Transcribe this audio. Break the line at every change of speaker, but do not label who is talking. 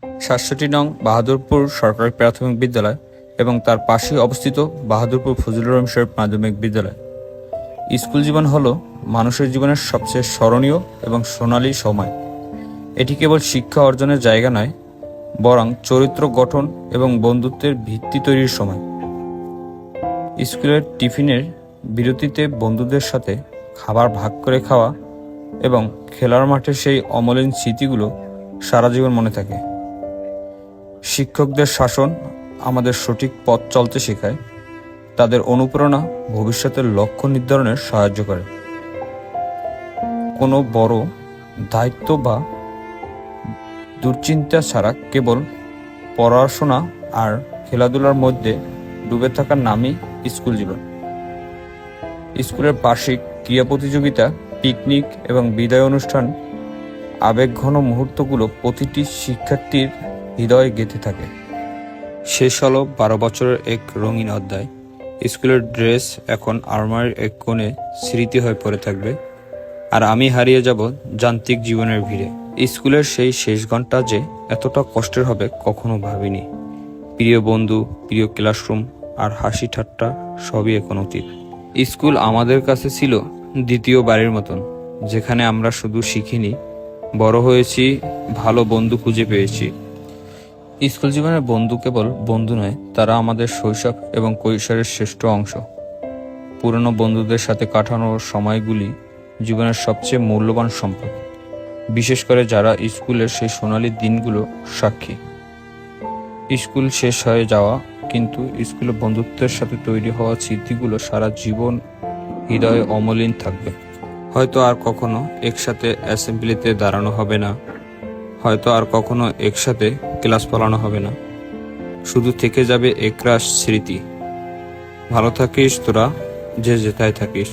৬৭ নং বাহাদুরপুর সরকারি প্রাথমিক বিদ্যালয় এবং তার পাশেই অবস্থিত বাহাদুরপুর ফজলুর রহমান শরীফ মাধ্যমিক বিদ্যালয়। স্কুল জীবন হলো মানুষের জীবনের সবচেয়ে স্মরণীয় এবং সোনালী সময়। এটি কেবল শিক্ষা অর্জনের জায়গা নয়, বরং চরিত্র গঠন এবং বন্ধুত্বের ভিত্তি তৈরির সময়। স্কুলের টিফিনের বিরতিতে বন্ধুদের সাথে খাবার ভাগ করে খাওয়া এবং খেলার মাঠে সেই অমলিন স্মৃতিগুলো সারা জীবন মনে থাকে। শিক্ষকদের শাসন আমাদের সঠিক পথ চলতে শেখায়, তাদের অনুপ্রেরণা ভবিষ্যতের লক্ষ্য নির্ধারণে সাহায্য করে। কোনো বড় দায়িত্ব বা দুশ্চিন্তা ছাড়া কেবল পড়াশোনা আর খেলাধুলার মধ্যে ডুবে থাকার নামই স্কুল জীবন। স্কুলের বার্ষিক ক্রীড়া প্রতিযোগিতা, পিকনিক এবং বিদায় অনুষ্ঠান আবেগঘন মুহূর্তগুলো প্রতিটি শিক্ষার্থীর হৃদয়ে গেঁথে থাকে। শেষ হলো 12 বছরের এক রঙিন অধ্যায়। স্কুলের ড্রেস এখন আলমারির এক কোণে স্মৃতি হয়ে পড়ে থাকবে, আর আমি হারিয়ে যাব যান্ত্রিক জীবনের ভিড়ে। স্কুলের সেই শেষ ঘন্টা যে এতটা কষ্টের হবে কখনো ভাবিনি। প্রিয় বন্ধু, প্রিয় ক্লাসরুম আর হাসি ঠাট্টা সবই এখন অতীত। স্কুল আমাদের কাছে ছিল দ্বিতীয় বাড়ির মতন, যেখানে আমরা শুধু শিখিনি, বড় হয়েছি, ভালো বন্ধু খুঁজে পেয়েছি। স্কুল জীবনের বন্ধু কেবল বন্ধু নয়, তারা আমাদের শৈশব এবং কৈশোরের শ্রেষ্ঠ অংশ। পুরনো বন্ধুদের সাথে কাটানোর সময়গুলি জীবনের সবচেয়ে মূল্যবান সম্পদ, বিশেষ করে যারা স্কুলের সেই সোনালী দিনগুলো সাক্ষী। স্কুল শেষ হয়ে যাওয়া, কিন্তু স্কুলের বন্ধুত্বের সাথে তৈরি হওয়া স্মৃতিগুলো সারা জীবন হৃদয়ে অমলিন থাকবে। হয়তো আর কখনো একসাথে অ্যাসেম্বলিতে দাঁড়ানো হবে না, হয়তো আর কখনো একসাথে ক্লাস পালানো হবে না, শুধু থেকে যাবে একরাশ স্মৃতি। ভালো থাকিস তোরা, যে যেথায় থাকিস।